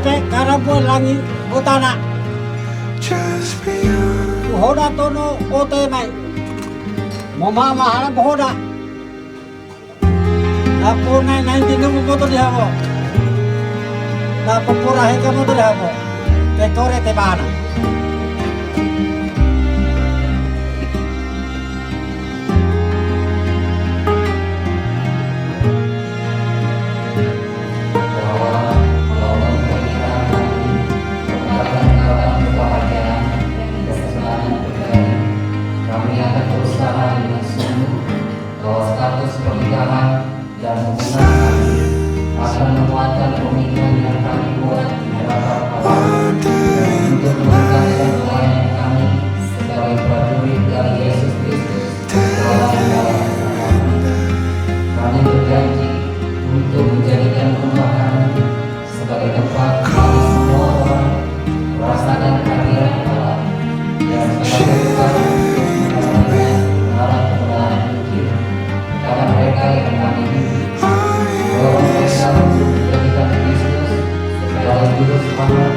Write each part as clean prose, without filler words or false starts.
Ate karabo langi utana. Hoda tono ote mai. Mama mahala hoda. Apo nai 19 mo moto dihabo. Na popura heka moto dihabo. Te kore te bana. Dan hubungan kami akan menguatkan komitmen yang kami buat di hadapan Allah dan untuk memberkati pelayanan kami sebagai prajurit dari Yesus Kristus dalam segala kesempatan. Kami berjanji untuk menjadikan rumah kami sebagai tempat bagi semua orang merasakan kehadiran Allah dan sebagai tempat untuk mendapatkan kebenaran Injil kepada mereka yang kami bahwa mereka untuk menjadikan Kristus sebagai juru selamat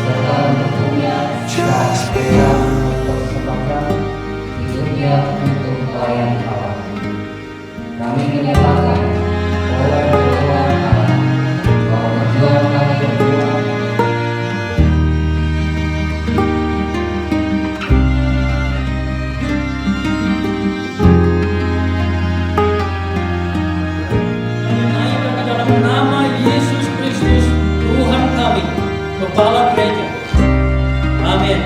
serta mendukungnya dan mereka mempersembahkan hidupnya untuk melayani Allah. Kami menyatakan oleh pertolongan Allah bahwa perjuangan kami berdua nama Yesus Kristus Tuhan kami, Kepala Gereja. Amin.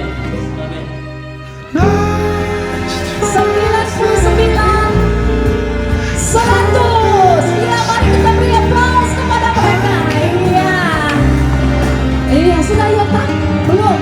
Amin. 99 100. Iya, mari kita beri aplaus kepada mereka. Iya. Iya, sudah ya Pak? Belum?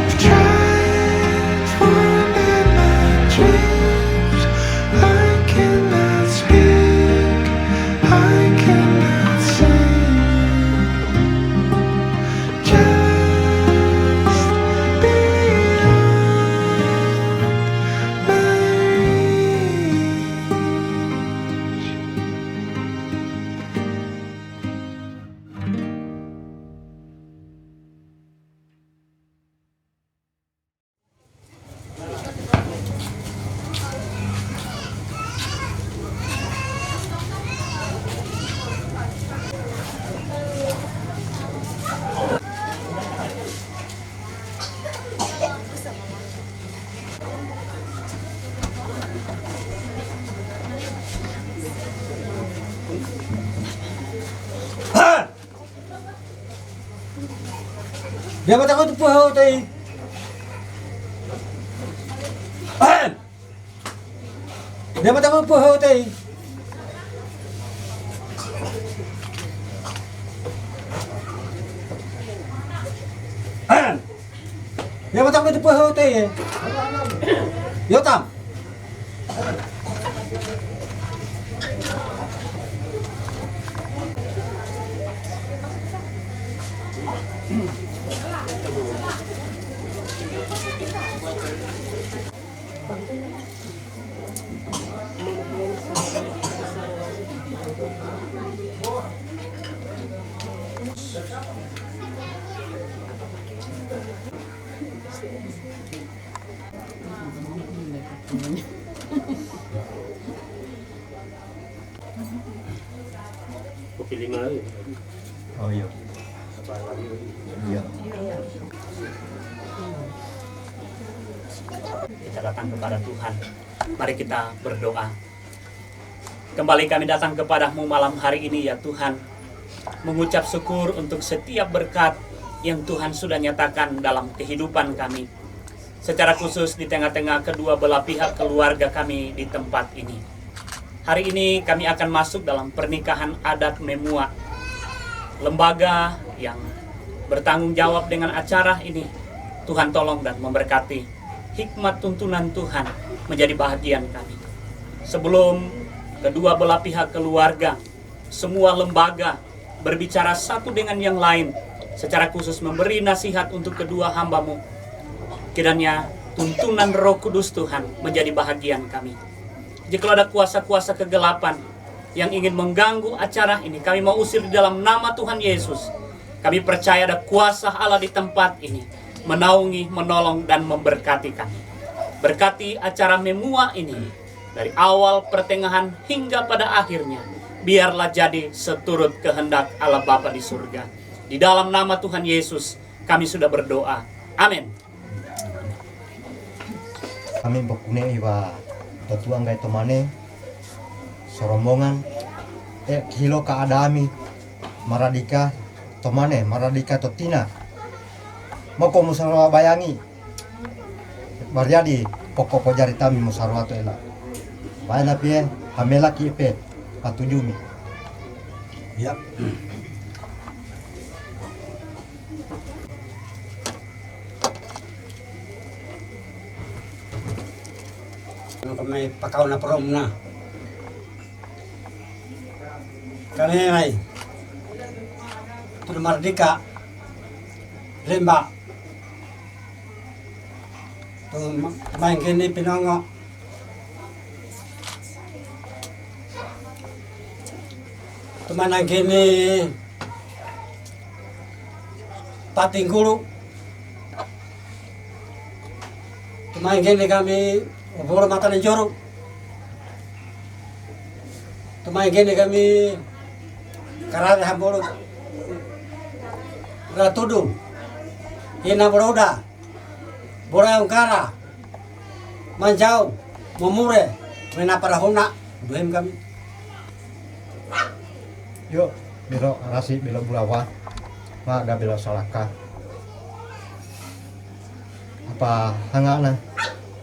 Dia mata ko tupo ho tay. Dia mata ko tupo ho tay. Dia mata ko tupo ho tay. Yotam. Kopi 5 lagi. Oh iya. Apa lagi? Iya. Kita datang kepada Tuhan. Mari kita berdoa. Kembali kami datang kepadamu malam hari ini ya Tuhan. Mengucap syukur untuk setiap berkat yang Tuhan sudah nyatakan dalam kehidupan kami. Secara khusus di tengah-tengah kedua belah pihak keluarga kami di tempat ini. Hari ini kami akan masuk dalam pernikahan adat Memua. Lembaga yang bertanggung jawab dengan acara ini. Tuhan tolong dan memberkati. Hikmat tuntunan Tuhan menjadi bahagian kami. Sebelum kedua belah pihak keluarga, semua lembaga berbicara satu dengan yang lain, secara khusus memberi nasihat untuk kedua hamba-Mu. Kiranya tuntunan Roh Kudus Tuhan menjadi bahagian kami. Jika ada kuasa-kuasa kegelapan yang ingin mengganggu acara ini, kami mau usir di dalam nama Tuhan Yesus. Kami percaya ada kuasa Allah di tempat ini, menaungi, menolong, dan memberkati kami. Berkati acara Memua ini, dari awal, pertengahan, hingga pada akhirnya. Biarlah jadi seturut kehendak Allah Bapa di surga. Di dalam nama Tuhan Yesus, kami sudah berdoa. Amin. Kami berkune iwa totuang gai tomane sorombongan kilo ka adami maradika tomane maradika totina moko musarwa bayangi barjadi pokok jari tami musarwa to ela bayana pie hamela ki pe patujumi Ya. Kami pakaw na prom na. Kami ay Tudo Mardika Rimba. Main kini pinongo. Tumanang kini Patinggulu. Tumain kini kami Obor mata ng joro. Tumain kini kami karare hambolo. Ratudu. Ina boroda. Bora ungkara. Manjau. Momure. Mena parahona. Duhem kami. yuk bilo rasi bilo bulawa ma ada bilo salaka apa hangana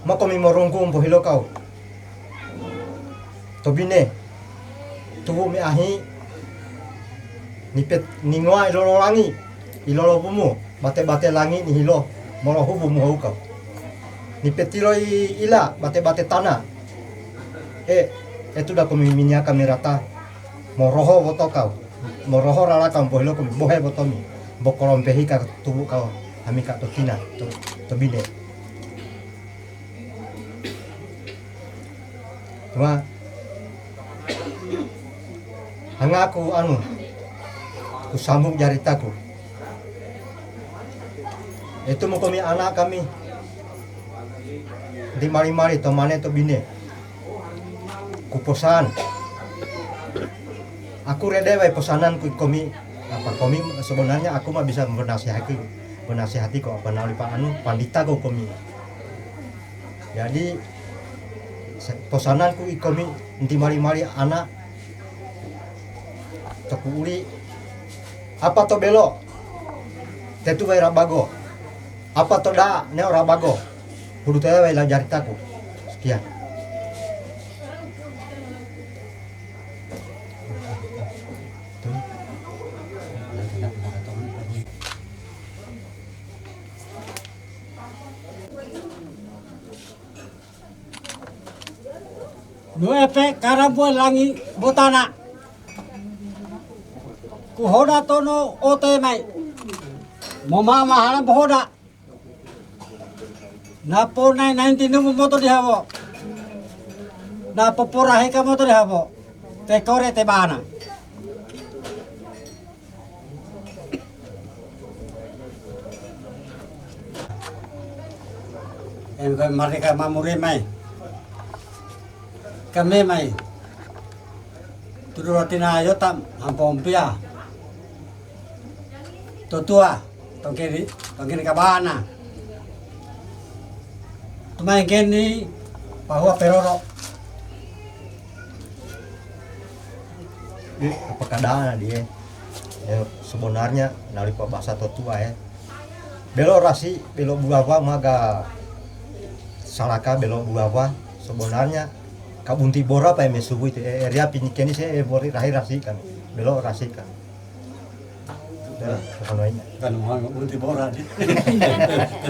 ma komi morongku po hilo kau tobine tubu mi ahi nipet ningwa ilolo langi ilolo pumu bate langi ni hilo moro hubu mu kau nipet tilo ila bate tanah itu dah komi minya kamerata moroho boto kau moroho rara kau pohilo komi bohe boto mi bokolom pehi ka tubu kau hami ka totina tobine cuma hanga aku ku sambung jaritaku itu mau komi anak kami di mari-mari tomane to bine kuposan aku reda wae pesanan ku komi apa komi sebenarnya aku mah bisa bernasihati kok apa nauli Pak Anu pandita kok komi jadi pesananku komi nanti mari-mari anak toku uli apa to belo tetu wae rabago apa to da ne rabago kudu teh wae jaritaku sekian. No epe karabo langi botana. Kuhoda tono ote mai. Mama mahana bohoda. Napo 19 no moto dihabo. Napo porahe ka moto dihabo. Te kore te bana. Em ko marika mamure mai. Kami mai turutina yotam hampompia totua tongkiri kabana tumai geni bahwa peroro Apa keadaan dia ya, sebenarnya nali bahasa totua ya belo rasi belo buawa maga salaka belo buawa sebenarnya kabunti bora pa mesubu itu area pinikeni se bori rahir rasikan belo rasikan dah kono ini kan mau bunti bora di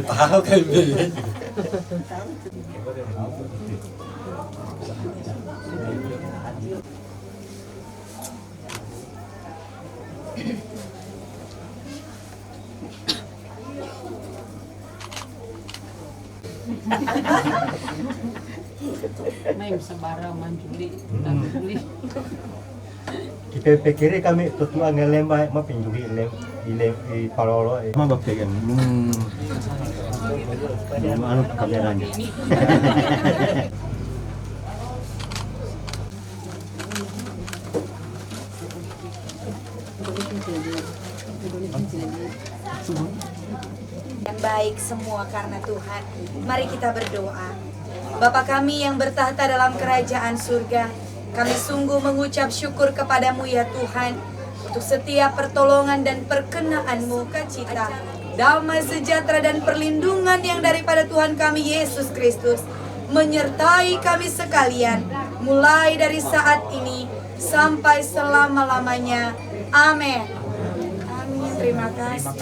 tahu kan Main sebarang manjuli, Di kiri kami tetua ngelembah mah pinjuri di palolo mah bapegan. Anu kameranya. Dan baik semua karena Tuhan. Mari kita berdoa. Bapa kami yang bertahta dalam kerajaan surga, kami sungguh mengucap syukur kepadamu ya Tuhan, untuk setiap pertolongan dan perkenaanmu, kacita, damai sejahtera dan perlindungan yang daripada Tuhan kami Yesus Kristus menyertai kami sekalian, mulai dari saat ini sampai selama-lamanya. Amin. Amin. Terima kasih.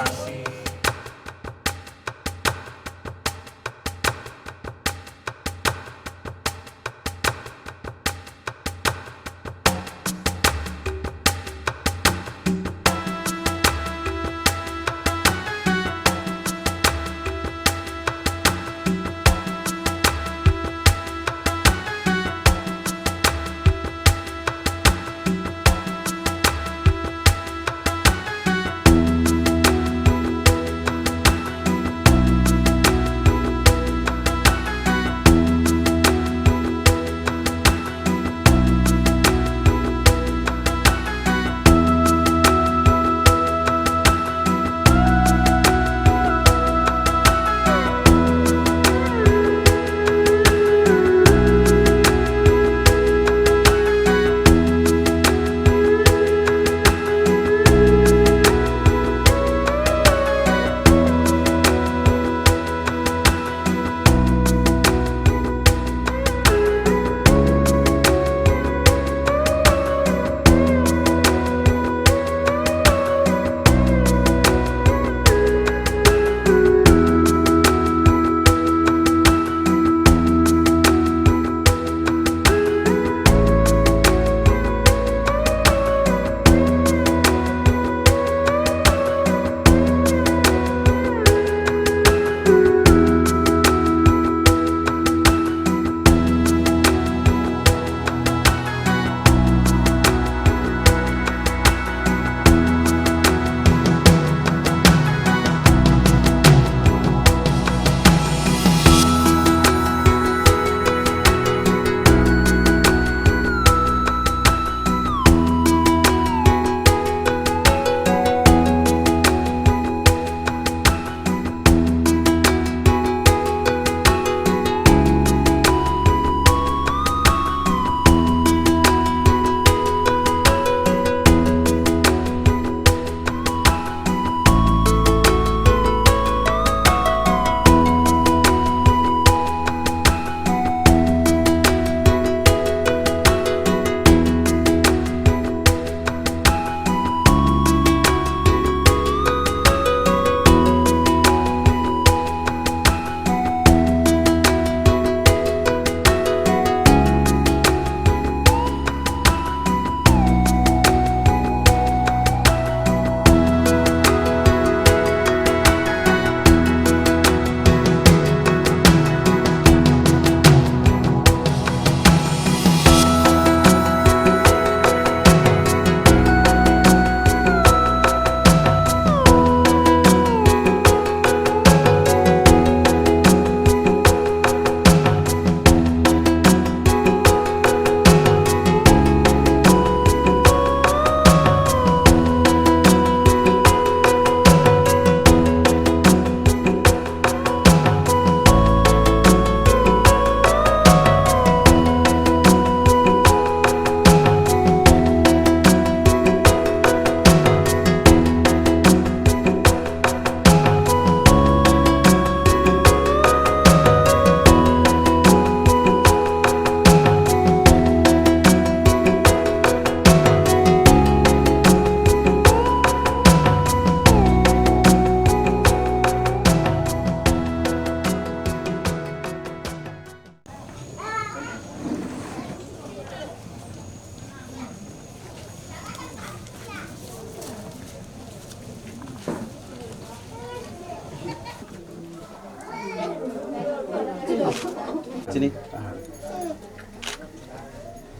Sini.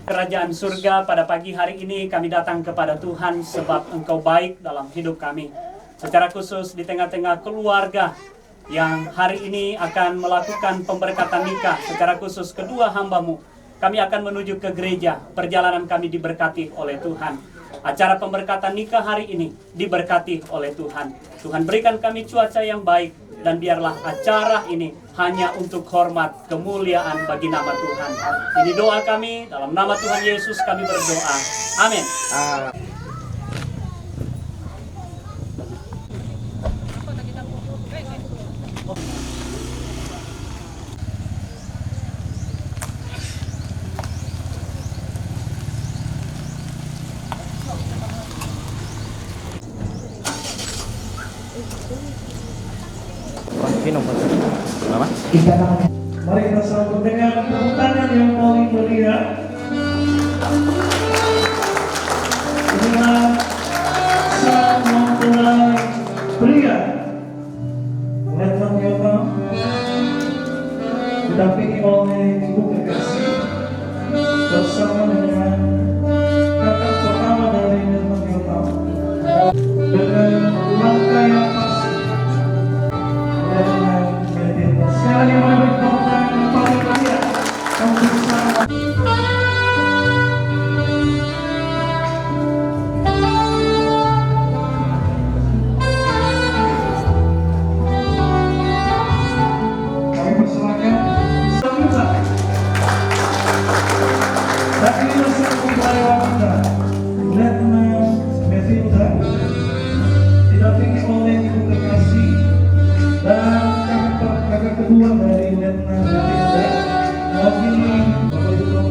Kerajaan surga pada pagi hari ini kami datang kepada Tuhan sebab Engkau baik dalam hidup kami. Secara khusus di tengah-tengah keluarga yang hari ini akan melakukan pemberkatan nikah. Secara khusus kedua hamba-Mu, kami akan menuju ke gereja. Perjalanan kami diberkati oleh Tuhan. Acara pemberkatan nikah hari ini diberkati oleh Tuhan. Tuhan berikan kami cuaca yang baik. Dan biarlah acara ini hanya untuk hormat kemuliaan bagi nama Tuhan. Ini doa kami, dalam nama Tuhan Yesus kami berdoa. Amin. Mari kita sambut dengan tepuk tangan yang paling meriah. Inilah sang mempelai pria, Letnan Yotam, didampingi oleh ibu kekasih bersama dengan kakak pertama dari Letnan Yotam dengan langkah yang pasti. Sekali lagi mari tepuk tangan yang paling meriah untuk sang kami persilakan selanjutnya. Dan inilah sang mempelai wanita Letnan Matilda didampingi oleh ibu kekasih dan kakak kedua dari Letnan Matilda mewakili Bapak Ibu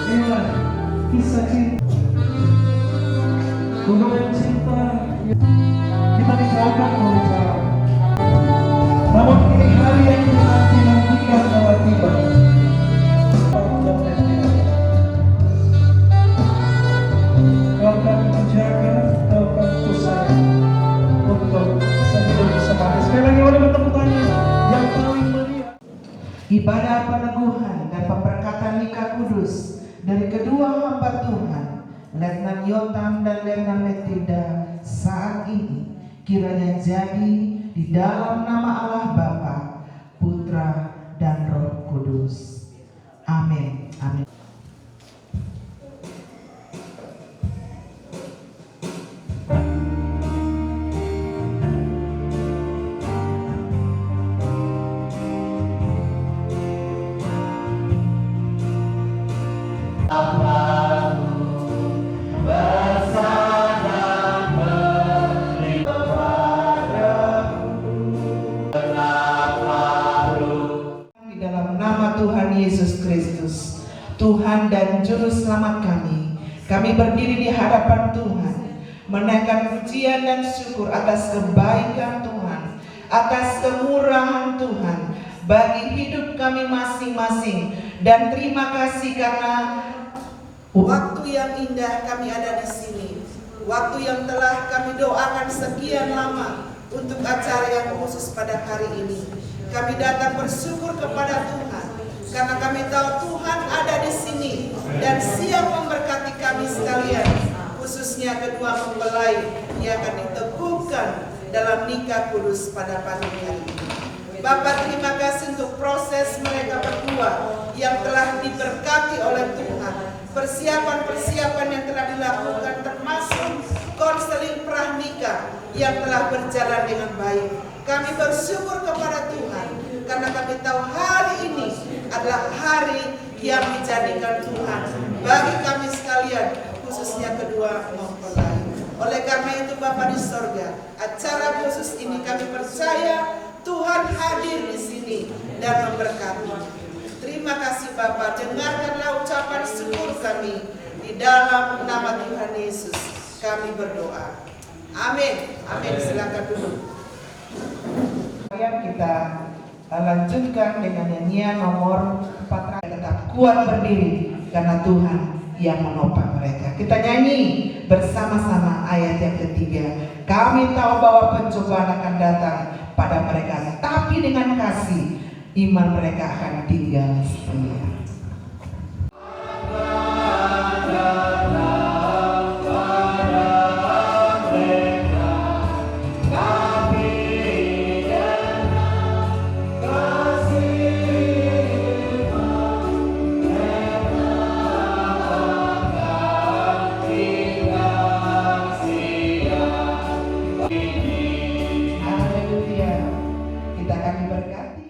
inilah kisah cinta, hubungan cinta kita dikawalkan oleh cara. Namun ini hari yang dinanti-nantikan telah tiba. Kau akan menjaga, kau akan kusayang untuk selalu bersama. Sekali lagi boleh bertepuk tangan yang paling meriah. Ibadah peneguhan dan pemberkatan nikah kudus dari kedua hamba Tuhan, Letnan Yotam dan Letnan Matilda saat ini kiranya jadi di dalam nama Allah Bapa, Putra dan Roh Kudus. Amin. Amin. Di dalam nama Tuhan Yesus Kristus, Tuhan dan Juru Selamat kami berdiri di hadapan Tuhan, menaikkan pujian dan syukur atas kebaikan Tuhan, atas kemurahan Tuhan bagi hidup kami masing-masing, dan terima kasih karena waktu yang indah kami ada di sini, waktu yang telah kami doakan sekian lama untuk acara yang khusus pada hari ini. Kami datang bersyukur kepada Tuhan karena kami tahu Tuhan ada di sini dan siap memberkati kami sekalian, khususnya kedua mempelai yang akan diteguhkan dalam nikah kudus pada pagi hari ini. Bapak, terima kasih untuk proses mereka berdua yang telah diberkati oleh Tuhan. Persiapan-persiapan yang telah dilakukan termasuk konseling pranikah yang telah berjalan dengan baik. Kami bersyukur kepada Tuhan karena kami tahu hari ini adalah hari yang dijadikan Tuhan bagi kami sekalian, khususnya kedua mempelai. Oleh karena itu Bapa di sorga, acara khusus ini kami percaya Tuhan hadir di sini dan memberkati. Terima kasih Bapa, dengarkanlah ucapan syukur kami di dalam nama Tuhan Yesus. Kami berdoa. Amin. Amin. Silakan duduk. Kita lanjutkan dengan nyanyian nomor 4. Tetap kuat berdiri karena Tuhan yang menopang mereka. Kita nyanyi bersama-sama ayat yang ketiga. Kami tahu bahwa pencobaan akan datang pada mereka, tapi dengan kasih iman mereka akan tinggal setia. Haleluya. Kita akan diberkati.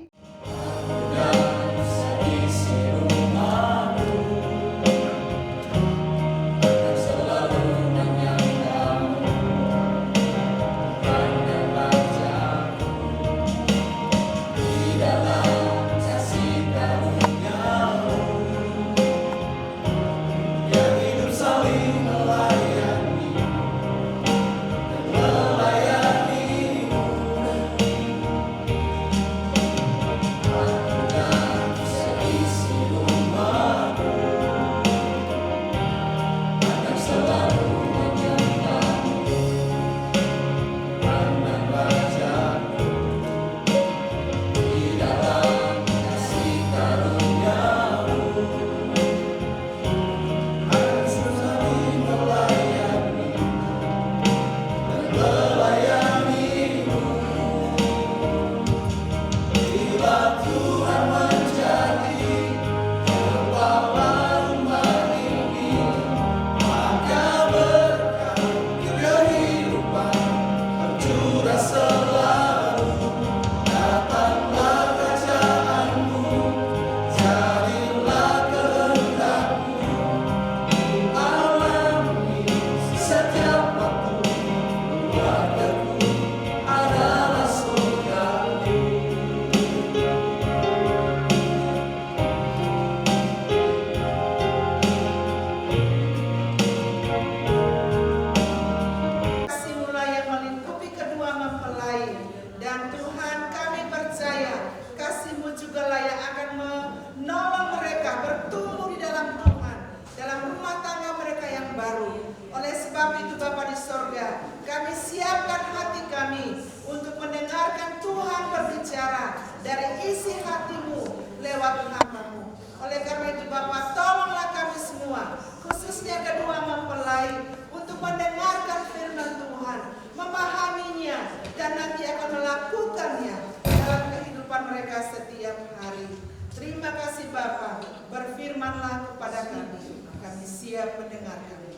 Kasih-Mu yang melingkupi kedua mempelai, dan Tuhan kami percaya kasih-Mu juga yang akan menolong mereka bertumbuh di dalam Tuhan, dalam rumah tangga mereka yang baru. Oleh sebab itu Bapa di sorga, kami siapkan hati kami untuk mendengarkan Tuhan berbicara dari isi hati-Mu lewat nama-Mu. Oleh karena itu Bapa, tolonglah kami semua, khususnya kedua mempelai, untuk mendengarkan firman Tuhan, memahaminya, dan nanti akan melakukannya dalam kehidupan mereka setiap hari. Terima kasih Bapa, berfirmanlah kepada kami siap mendengarkan.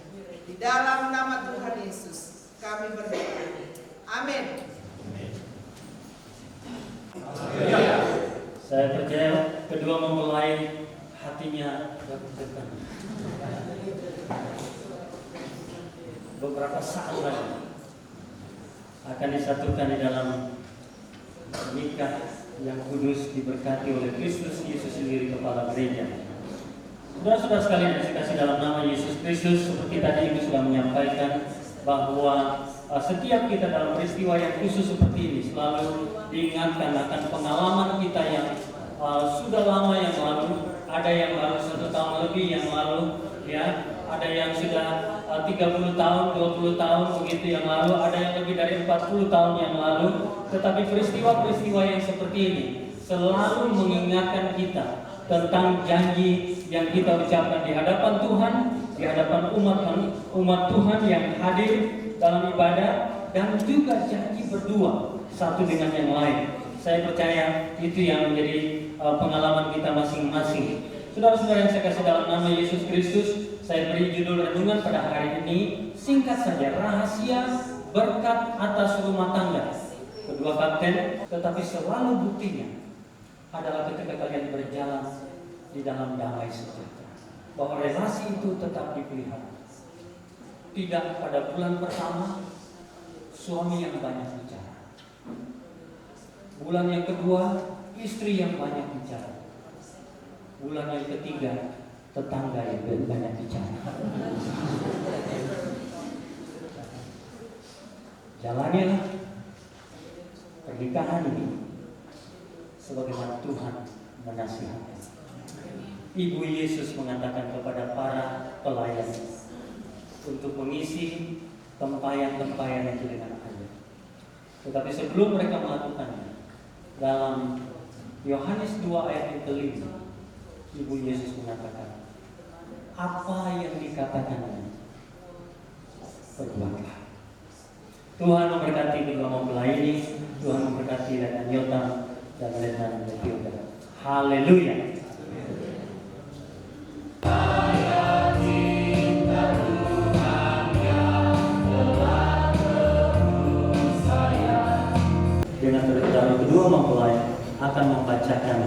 Di dalam nama Tuhan Yesus, kami berdoa. Amin. Saya percaya kedua mempelai hatinya berdekat. Beberapa saat lagi akan disatukan di dalam nikah yang kudus diberkati oleh Kristus Yesus sendiri, kepala gereja. Saudara-saudara sekalian yang dikasih dalam nama Yesus Kristus, seperti tadi Ibu sudah menyampaikan bahwa setiap kita dalam peristiwa yang khusus seperti ini selalu diingatkan akan pengalaman kita yang sudah lama yang lalu. Ada yang baru 1 tahun lebih yang lalu, ya, ada yang sudah 30 tahun, 20 tahun begitu yang lalu, ada yang lebih dari 40 tahun yang lalu. Tetapi peristiwa-peristiwa yang seperti ini selalu mengingatkan kita tentang janji yang kita ucapkan di hadapan Tuhan, di hadapan umat Tuhan yang hadir dalam ibadah, dan juga janji berdua satu dengan yang lain. Saya percaya itu yang menjadi pengalaman kita masing-masing. Saudara-saudara yang saya kasih dalam nama Yesus Kristus, saya beri judul renungan pada hari ini, singkat saja, rahasia berkat atas rumah tangga. Kedua kapten, tetapi selalu buktinya adalah ketika kalian berjalan di dalam damai sejahtera, bahwa relasi itu tetap dipelihara. Tidak pada bulan pertama suami yang banyak bicara, bulan yang kedua istri yang banyak bicara, bulan yang ketiga tetangga yang banyak bicara. Jalanilah pernikahan ini sebagaimana Tuhan menasihatkan. Ibu Yesus mengatakan kepada para pelayan untuk mengisi tempayan-tempayan itu dengan air. Tetapi sebelum mereka melakukannya, dalam Yohanes 2 ayat yang ke-5, Ibu Yesus mengatakan, apa yang dikatakannya. Berdoalah. Tuhan memberkati kedua mempelai ini. Tuhan memberkati Letnan Yotam dan Letnan Matilda. Haleluya. Dengan terdakwa kedua mempelai akan membacakan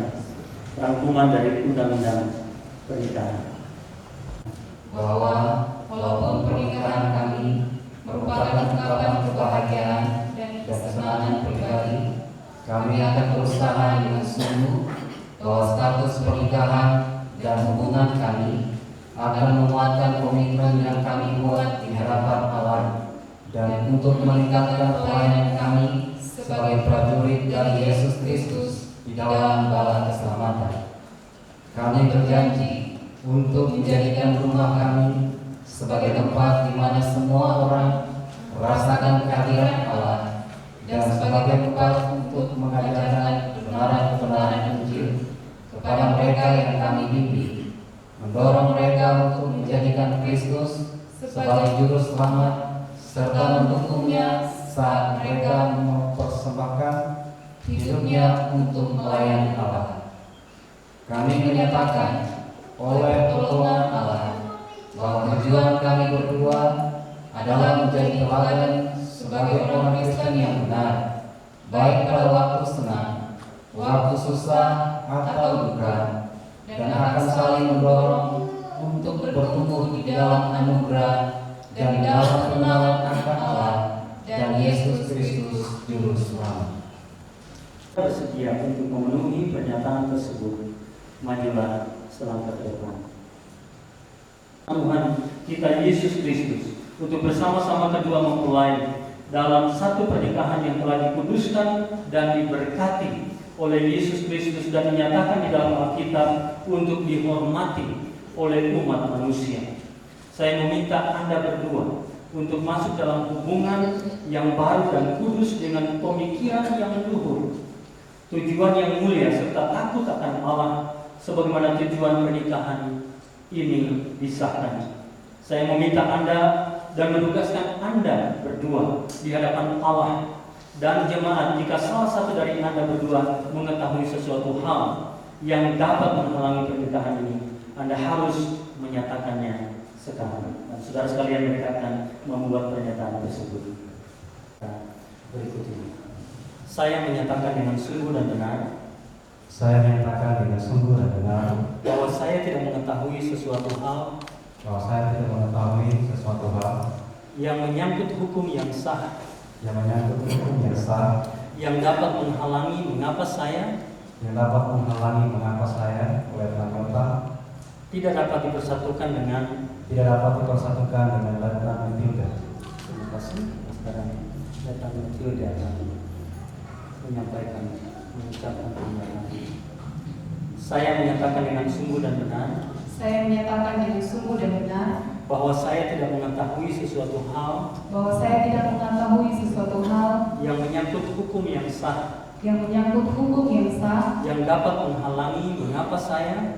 rangkuman dari undang-undang pernikahan. Bahwa walaupun pernikahan kami merupakan ungkapan kebahagiaan dan kesenangan pribadi, kami akan berusaha dengan sungguh bahwa status pernikahan dan hubungan kami akan menguatkan komitmen yang kami buat di hadapan Allah dan untuk meningkatkan pelayanan kami sebagai prajurit dari Yesus Kristus di dalam bala keselamatan. Kami berjanji untuk menjadikan rumah kami sebagai tempat di mana semua orang merasakan kehadiran Allah dan sebagai tempat untuk mengajarkan kebenaran-kebenaran Injil kepada mereka yang kami bimbing, mendorong mereka untuk menjadikan Kristus sebagai juru selamat serta mendukungnya saat mereka mempersembahkan hidupnya untuk melayani Allah. Kami menyatakan oleh pertolongan Allah bahwa tujuan kami berdua adalah menjadi teladan sebagai orang Kristen yang benar, baik pada waktu senang, waktu susah atau duka, dan akan saling mendorong untuk bertumbuh di dalam anugerah dan di dalam pengenalan akan Allah dan Yesus Kristus Juru Selamat. Bersedia untuk memenuhi pernyataan tersebut. Majulah selangkah ke depan. Tuhan kita Yesus Kristus untuk bersama-sama kedua mempelai dalam satu pernikahan yang telah dikuduskan dan diberkati oleh Yesus Kristus dan dinyatakan di dalam Alkitab untuk dihormati oleh umat manusia. Saya meminta Anda berdua untuk masuk dalam hubungan yang baru dan kudus dengan pemikiran yang luhur, tujuan yang mulia serta takut akan Allah sebagaimana tujuan pernikahan ini disahkan. Saya meminta Anda dan menugaskan Anda berdua di hadapan Allah dan jemaat, jika salah satu dari Anda berdua mengetahui sesuatu hal yang dapat menghalangi pernikahan ini, Anda harus menyatakannya sekarang. Dan saudara sekalian, mereka akan membuat pernyataan tersebut. Berikut ini. Saya menyatakan dengan sungguh dan benar. Saya menyatakan dengan sungguh dan benar bahwa saya tidak mengetahui sesuatu hal yang menyangkut hukum yang sah, yang dapat menghalangi mengapa saya oleh anggota tidak dapat dipersatukan dengan Letnan Matilda. Terima kasih. Sekarang Letnan Matilda akan mengucapkan pernyataan. Saya menyatakan dengan sungguh dan benar bahwa saya tidak mengetahui sesuatu hal yang menyangkut hukum yang sah, yang dapat menghalangi mengapa saya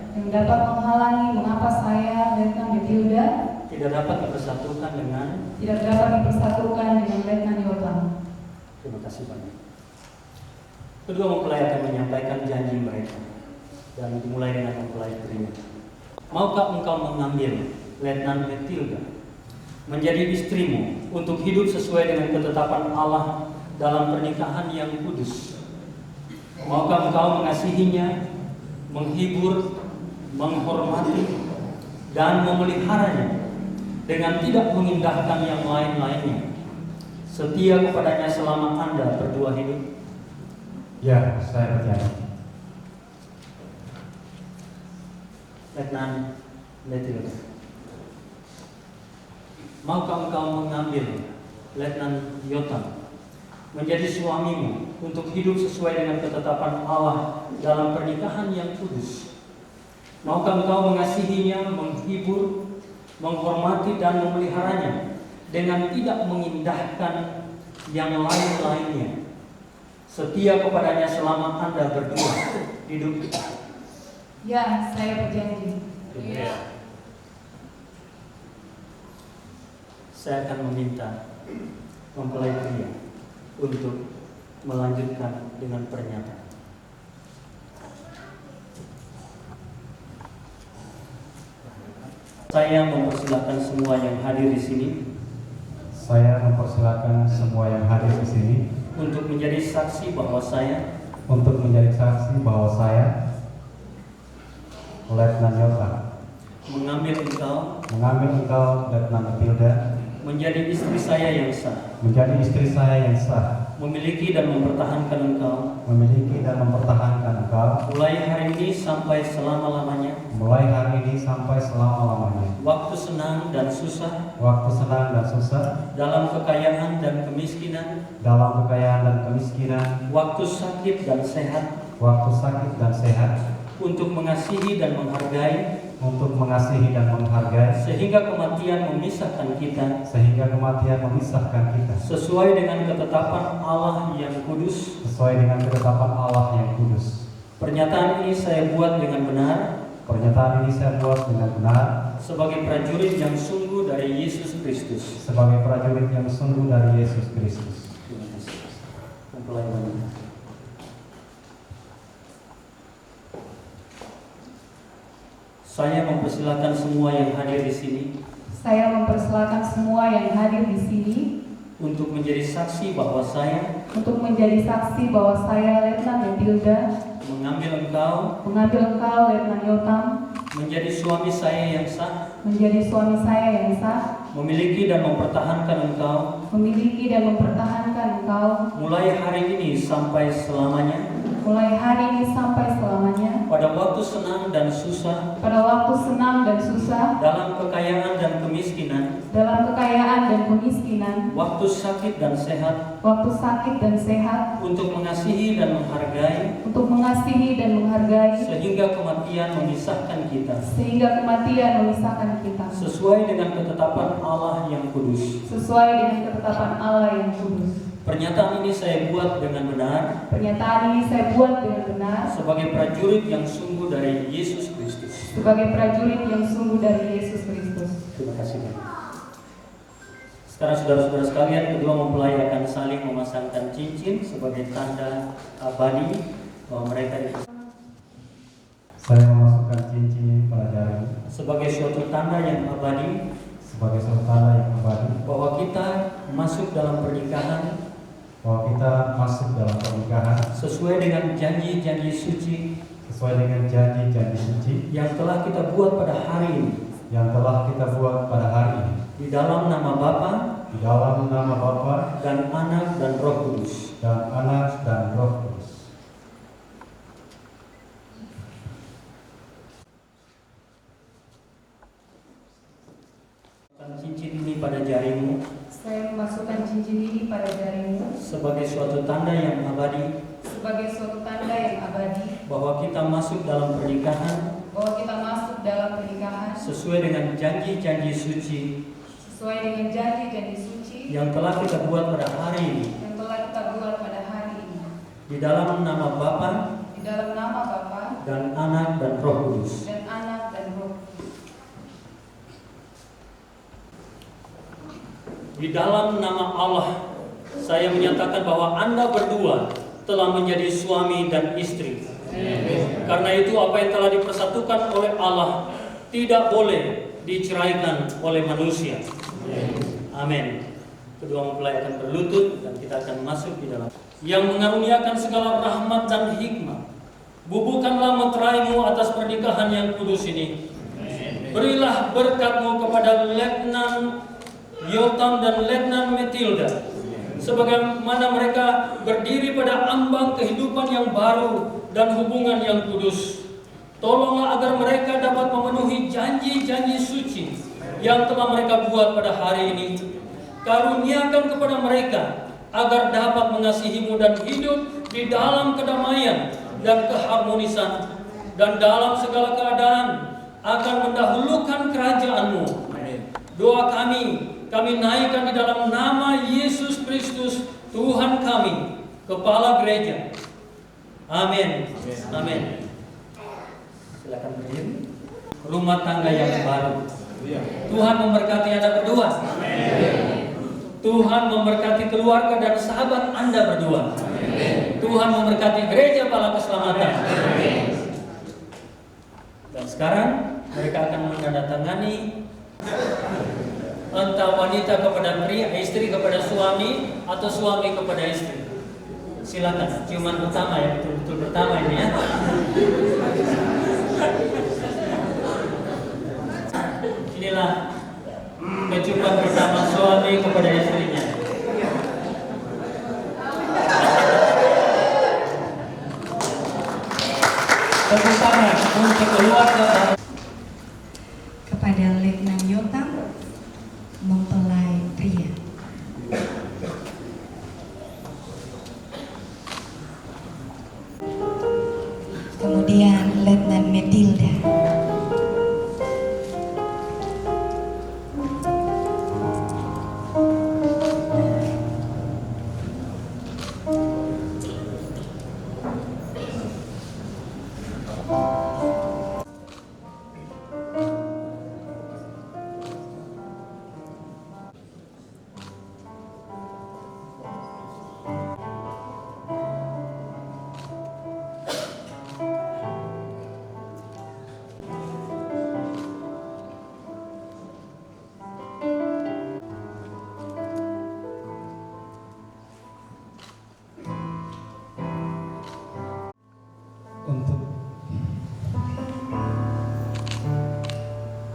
Letnan Matilda tidak dapat dipersatukan dengan Letnan Yotam. Terima kasih banyak. Kedua mempelai akan menyampaikan janji mereka dan dimulai dengan mempelai pria. Maukah engkau mengambil Letnan Matilda menjadi istrimu untuk hidup sesuai dengan ketetapan Allah dalam pernikahan yang kudus? Maukah engkau mengasihinya, menghibur, menghormati, dan memeliharanya dengan tidak mengindahkan yang lain-lainnya, setia kepadanya selama Anda berdua hidup? Ya, saya berjanji. Letnan Matilda, maukah engkau mengambil Letnan Yotam menjadi suamimu untuk hidup sesuai dengan ketetapan Allah dalam pernikahan yang kudus? Maukah engkau mengasihinya, menghibur, menghormati, dan memeliharanya dengan tidak mengindahkan yang lain-lainnya, setia kepadanya selama Anda berdua hidup? Ya, saya berjanji. saya akan meminta mempelai pria untuk melanjutkan dengan pernyataan. Saya mempersilahkan semua yang hadir di sini Saya mempersilakan semua yang hadir di sini untuk menjadi saksi bahwa saya Letnan Yotam, mengambil engkau Letnan Matilda, menjadi istri saya yang sah, memiliki dan mempertahankan engkau mulai hari ini sampai selama-lamanya, waktu senang dan susah, dalam kekayaan dan kemiskinan, waktu sakit dan sehat, untuk mengasihi dan menghargai, sehingga kematian memisahkan kita, sesuai dengan ketetapan Allah yang kudus. Pernyataan ini saya buat dengan benar sebagai prajurit yang sungguh dari Yesus Kristus. Terima kasih. Mempelai wanita. Saya mempersilakan semua yang hadir di sini untuk menjadi saksi bahwa saya Letnan Matilda mengambil engkau Letnan Yotam menjadi suami saya yang sah, memiliki dan mempertahankan engkau mulai hari ini sampai selamanya, pada waktu senang dan susah, dalam kekayaan dan kemiskinan, waktu sakit dan sehat, untuk mengasihi dan menghargai, sehingga kematian memisahkan kita, sesuai dengan ketetapan Allah yang kudus. Pernyataan ini saya buat dengan benar sebagai prajurit yang sungguh dari Yesus Kristus. Terima kasih. Sekarang saudara-saudara sekalian, kedua mempelai akan saling memasangkan cincin sebagai tanda abadi bahwa mereka Saya memasukkan cincin pada jari sebagai suatu tanda yang abadi bahwa kita masuk dalam pernikahan sesuai dengan janji-janji suci yang telah kita buat pada hari ini di dalam nama Bapa dan Anak dan Roh Kudus. Cincin ini pada jarimu sebagai suatu tanda yang abadi bahwa kita masuk dalam pernikahan sesuai dengan janji-janji suci yang telah kita buat pada hari ini di dalam nama Bapa dan Anak dan Roh Kudus. Di dalam nama Allah, saya menyatakan bahwa Anda berdua telah menjadi suami dan istri. Karena itu apa yang telah dipersatukan oleh Allah tidak boleh diceraikan oleh manusia. Amin. Kedua mempelai akan berlutut dan kita akan masuk di dalam. Yang mengaruniakan segala rahmat dan hikmah, bubuhkanlah meteraimu atas pernikahan yang kudus ini. Berilah berkat-Mu kepada Letnan Yotam dan Letnan Matilda, sebagaimana mereka berdiri pada ambang kehidupan yang baru dan hubungan yang kudus. Tolonglah agar mereka dapat memenuhi janji-janji suci yang telah mereka buat pada hari ini. Karuniakan kepada mereka agar dapat mengasihi-Mu dan hidup di dalam kedamaian dan keharmonisan, dan dalam segala keadaan akan mendahulukan kerajaan-Mu. Doa kami naikkan di dalam nama Yesus Kristus, Tuhan kami, Kepala Gereja. Amin. Silakan berdiri. Rumah tangga yang baru Tuhan memberkati Anda berdua. Tuhan memberkati keluarga dan sahabat Anda berdua. Tuhan memberkati gereja Pala Keselamatan. Dan sekarang mereka akan menandatangani entah wanita kepada pria, istri kepada suami, atau suami kepada istri. Silakan, ciuman pertama ya, betul-betul pertama ini ya. Inilah penciuman pertama suami kepada istrinya. Tepuk tangan untuk keluarga. Kepada Letnan Yotam, mempelai pria. Kemudian Letnan Metilda. Untuk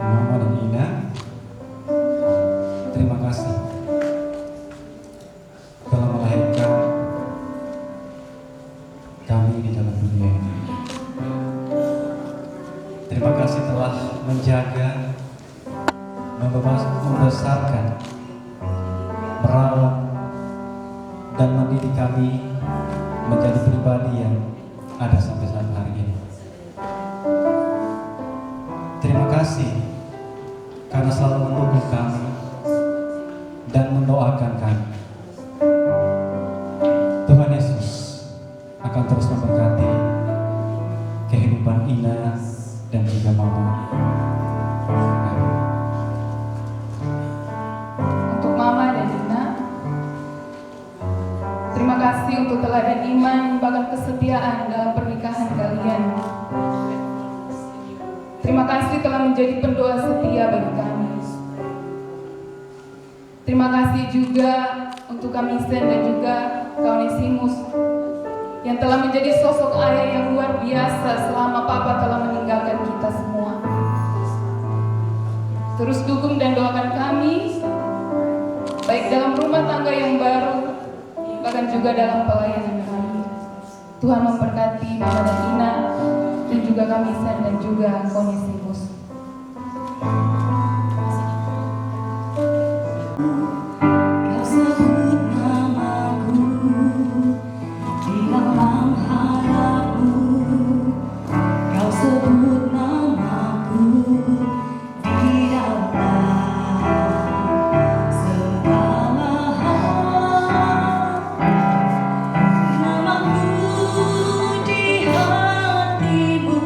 Mama dan Ina, terima kasih telah melahirkan kami di dalam dunia ini. Terima kasih telah menjaga, membesarkan, merawat, dan mendidik kami menjadi pribadi yang ada sampai saat hari ini. Terima kasih karena selalu mendukung kami dan mendoakan kami. Tuhan Yesus akan terus memberkati kehidupan Ina dan juga Mama. Untuk Mama dan Ina, terima kasih untuk teladan iman bahkan kesetiaan dalam pernikahan kalian. Terima kasih telah menjadi pendoa setia bagi kami. Terima kasih juga untuk kami Sen dan juga Onesimus yang telah menjadi sosok ayah yang luar biasa selama Papa telah meninggalkan kita semua. Terus dukung dan doakan kami, baik dalam rumah tangga yang baru, bahkan juga dalam pelayanan kami. Tuhan memberkati Mama dan Ina, dan juga kami Sen dan juga Onesimus. Kau sebut namaku di dalam harapmu. Kau sebut namaku di dalam segala hal. Namaku di hatimu.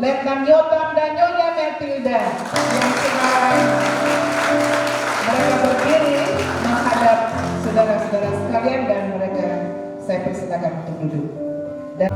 Letnan Yotam dan Nyonya Matilda yang sekarang mereka berdiri menghadap saudara-saudara sekalian dan mereka saya persilakan untuk duduk. Dan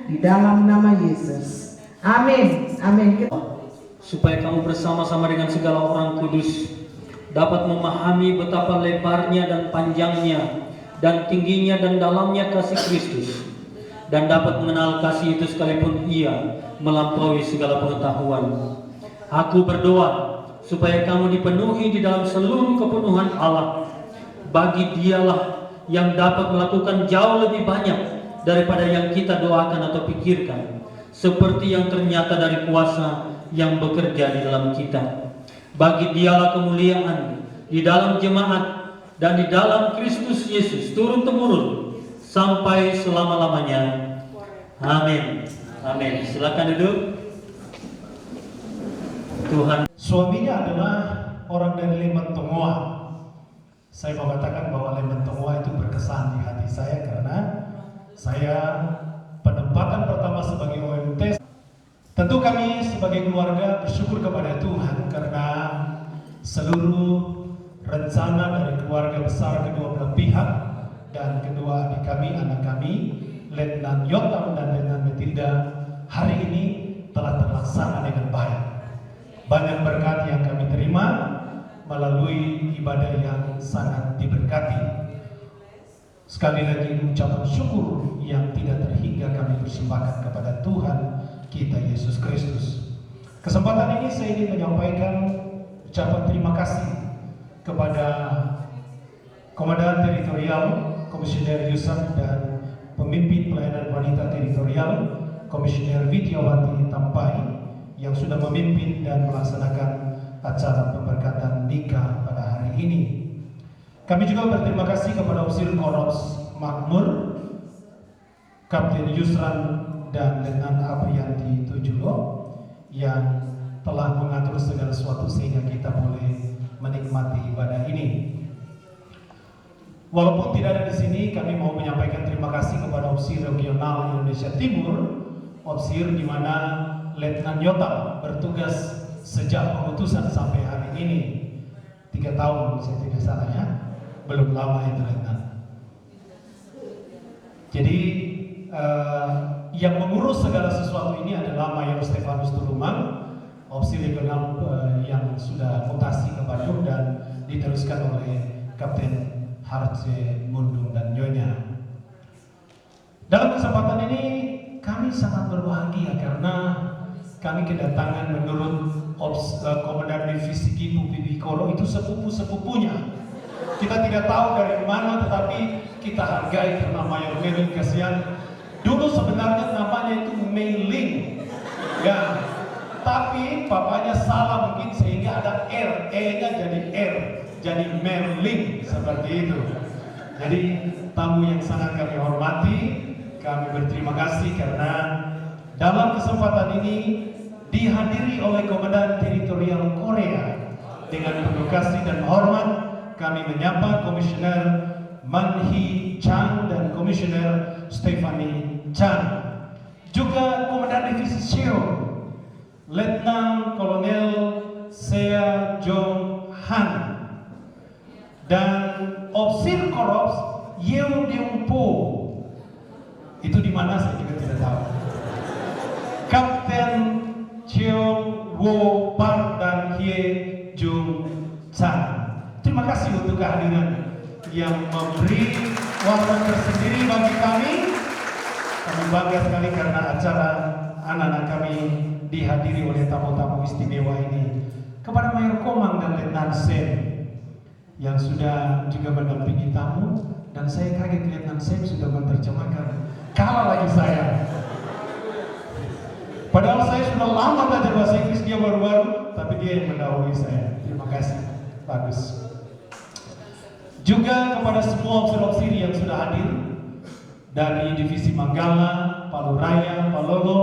di dalam nama Yesus. Amin. Amin. Supaya kamu bersama-sama dengan segala orang kudus dapat memahami betapa lebarnya dan panjangnya dan tingginya dan dalamnya kasih Kristus, dan dapat mengenal kasih itu sekalipun ia melampaui segala pengetahuan. Aku berdoa supaya kamu dipenuhi di dalam seluruh kepenuhan Allah. Bagi Dialah yang dapat melakukan jauh lebih banyak daripada yang kita doakan atau pikirkan, seperti yang ternyata dari kuasa yang bekerja di dalam kita. Bagi Dialah kemuliaan di dalam jemaat dan di dalam Kristus Yesus turun-temurun sampai selama-lamanya. Amin. Amin. Silakan duduk. Tuhan. Suaminya adalah orang dari Leman Tongoa. Saya mau katakan bahwa Leman Tongoa itu berkesan di hati saya karena saya penempatan pertama sebagai OMT. Tentu kami sebagai keluarga bersyukur kepada Tuhan karena seluruh rencana dari keluarga besar kedua belah pihak dan kedua adik kami, anak kami, Letnan Yotam dan Letnan Matilda hari ini telah terlaksana dengan baik. Banyak berkat yang kami terima melalui ibadah yang sangat diberkati. Sekali lagi ucapan syukur yang tidak terhingga kami persembahkan kepada Tuhan kita Yesus Kristus. Kesempatan ini saya ingin menyampaikan ucapan terima kasih kepada Komandan Teritorial Komisioner Yusuf dan Pemimpin Pelayanan Wanita Teritorial Komisioner Widyawati Tampai yang sudah memimpin dan melaksanakan acara pemberkatan nikah pada hari ini. Kami juga berterima kasih kepada Ofisir Korps Makmur, Kapten Yusran dan Letnan Aprianti Tujulo yang telah mengatur segala sesuatu sehingga kita boleh menikmati ibadah ini. Walaupun tidak ada di sini, kami mau menyampaikan terima kasih kepada Opsir Regional Indonesia Timur, Opsir di mana Letnan Yotam bertugas sejak pengutusan sampai hari ini 3 tahun, saya tidak salah ya, belum lama itu Letnan. Jadi yang mengurus segala sesuatu ini adalah Mayor Stefanus Tulumang, Opsir Regional yang sudah mutasi ke Bandung dan diteruskan oleh Kapten Harce Mundung dan Nyonya. Dalam kesempatan ini kami sangat berbahagia karena kami kedatangan menurut Komandan Divisi Gibu Bibi Koro itu sepupu-sepupunya. Kita tidak tahu dari mana, tetapi kita hargai karena Mayor Merlin kasihan. Dulu sebenarnya namanya itu Meiling, ya. Tapi bapaknya salah mungkin sehingga ada R, E-nya jadi R. Jadi Merlin seperti itu. Jadi tamu yang sangat kami hormati, kami berterima kasih karena dalam kesempatan ini dihadiri oleh Komandan Teritorial Korea. Dengan penuh kasih dan hormat kami menyapa Komisioner Manhi Chang dan Komisioner Stephanie Chang. Juga Komandan Divisi Seoul, Letnan Kolonel Sea Jong Han dan Opsir Korps Yeo Deung Po. Itu di mana saya juga tidak tahu. Kapten Cheong Wo Park dan Hye Jung Chan. Terima kasih untuk kehadiran yang memberi warna tersendiri bagi kami. Kami bangga sekali karena acara anak-anak kami dihadiri oleh tamu-tamu istimewa ini. Kepada Mayor Komang dan Letnan Sem yang sudah juga mendampingi tamu, dan saya kaget Letnan Sem sudah menerjemahkan, kalah lagi saya. Padahal saya sudah lama belajar bahasa Inggris, dia baru-baru, tapi dia yang mendahului saya. Terima kasih, bagus. Juga kepada semua ofisir-ofisir yang sudah hadir dari Divisi Manggala, Palu Raya, Palolo,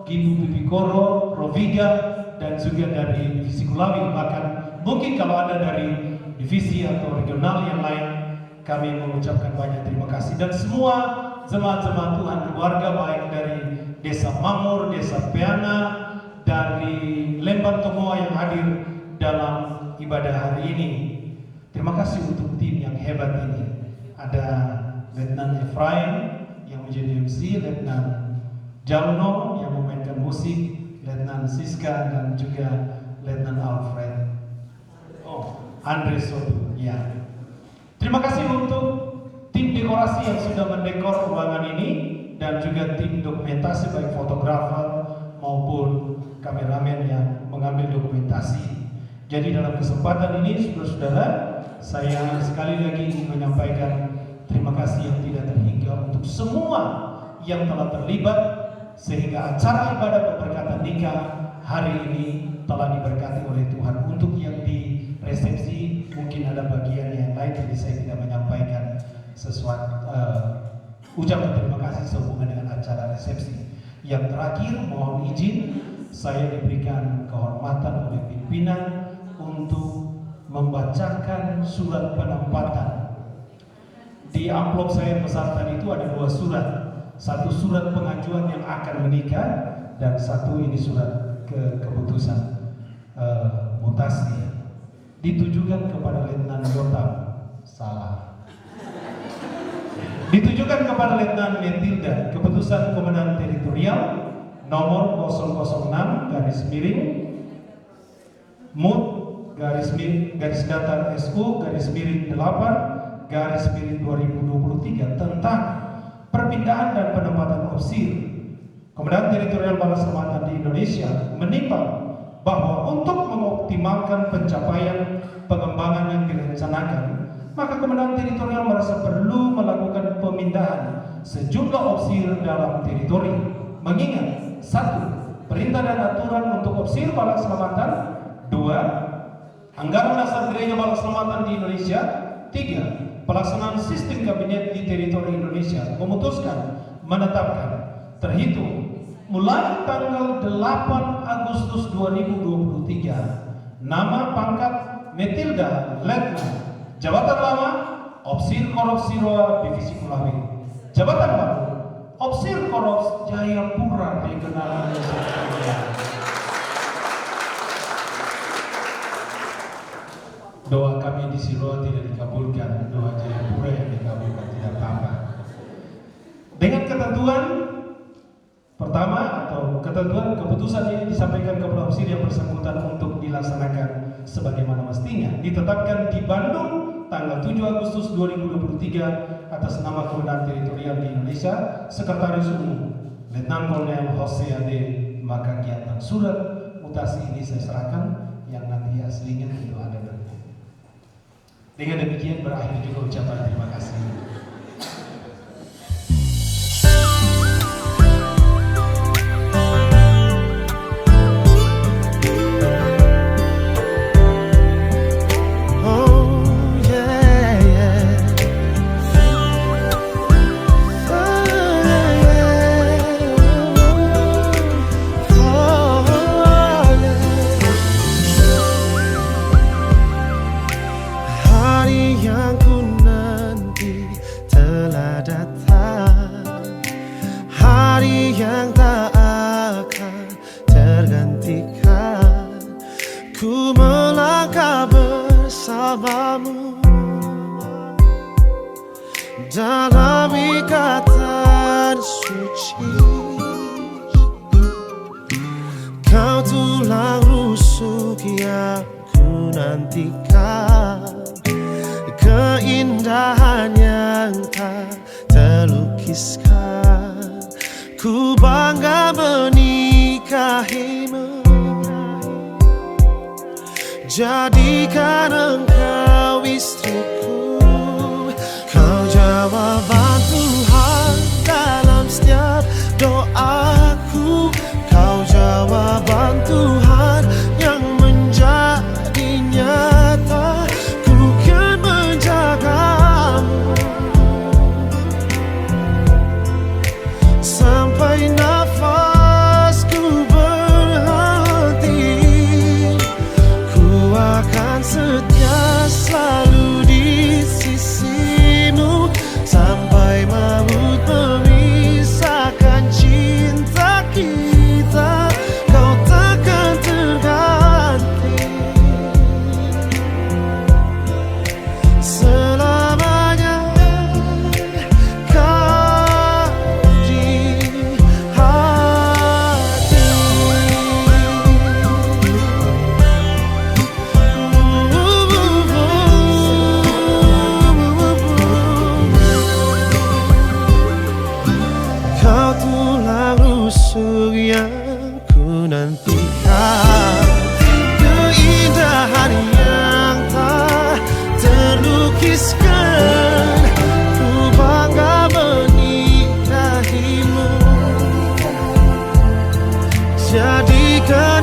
Gibu Bibikoro, Roviga, dan juga dari Divisi Kulawi. Bahkan mungkin kalau ada dari divisi atau regional yang lain, kami mengucapkan banyak terima kasih. Dan semua jemaat-jemaat Tuhan keluarga, baik dari Desa Mamur, Desa Peana, dari Lemban Tomoa yang hadir dalam ibadah hari ini. Terima kasih untuk tim yang hebat ini. Ada Letnan Efraim yang menjadi MC, Letnan Jalno yang memainkan musik, Letnan Siska, dan juga Letnan Alfred. Andre Soto, ya. Terima kasih untuk tim dekorasi yang sudah mendekor ruangan ini dan juga tim dokumentasi baik fotografer maupun kameramen yang mengambil dokumentasi. Jadi dalam kesempatan ini, saudara-saudara, saya sekali lagi ingin menyampaikan terima kasih yang tidak terhingga untuk semua yang telah terlibat sehingga acara ibadah pemberkatan nikah hari ini telah diberkati oleh Tuhan. Untuk yang di resepsi mungkin ada bagian yang lain, jadi saya tidak menyampaikan sesuatu ucapan terima kasih sehubungan dengan acara resepsi. Yang terakhir, mohon izin saya diberikan kehormatan oleh pimpinan untuk membacakan surat penempatan. Di amplop saya besar tadi itu ada 2 surat. Satu surat pengajuan yang akan menikah dan satu ini surat keputusan mutasi. Ditujukan kepada Letnan Yotam, salah. Ditujukan kepada Letnan Metilda, keputusan Komandan Teritorial nomor 006 garis miring Mut SU-8/2023 tentang perpindahan dan penempatan opsir. Komandan Teritorial Balas Selatan di Indonesia menimbang bahwa untuk mengoptimalkan pencapaian pengembangan yang direncanakan, maka Komandan Teritorial merasa perlu melakukan pemindahan sejumlah opsir dalam teritori. Mengingat 1. Perintah dan aturan untuk opsir bala keselamatan. 2. Anggaran dasar gereja bala keselamatan di Indonesia. 3. Pelaksanaan sistem kabinet di teritori Indonesia memutuskan menetapkan terhitung mulai tanggal 8 Agustus 2023 nama pangkat Metilda Letna, jabatan lama Opsir Korps Siroa Divisi Kulawi, jabatan baru Opsir Korps Jayapura Regional Indonesia. Doa kami di Siroa tidak dikabulkan, doa Jayapura yang dikabulkan tidak apa-apa. Dengan ketentuan pertama atau ketentuan keputusan ini disampaikan kepada opsir yang bersangkutan untuk dilaksanakan sebagaimana mestinya. Ditetapkan di Bandung tanggal 7 Agustus 2023 atas nama Komandan Teritorial di Indonesia, Sekretaris Umum Letnan Kolonel Jose Ade. Maka kiatan surat mutasi ini saya serahkan, yang nanti aslinya itu ada berikut. Dengan demikian berakhir juga ucapan terima kasih. Dalam ikatan suci, kau tulang rusuk yang ku nantikan, keindahan yang tak terlukiskan. Ku bangga menikahimu, jadikan engkau istriku. Kau jawaban Tuhan dalam setiap doaku. Kau jawaban Tuhan yang menjadi nyata. Ku kan menjagamu sampai nafasku berhenti. Ku akan setia selalu di sisimu sampai maut memisahkan cinta kita. Kau takkan terganti selamanya. Kau di hati. Kau tulang rusuk yang ku nantikan, keindahan yang tak terlukiskan. Ku bangga menikahimu, jadikan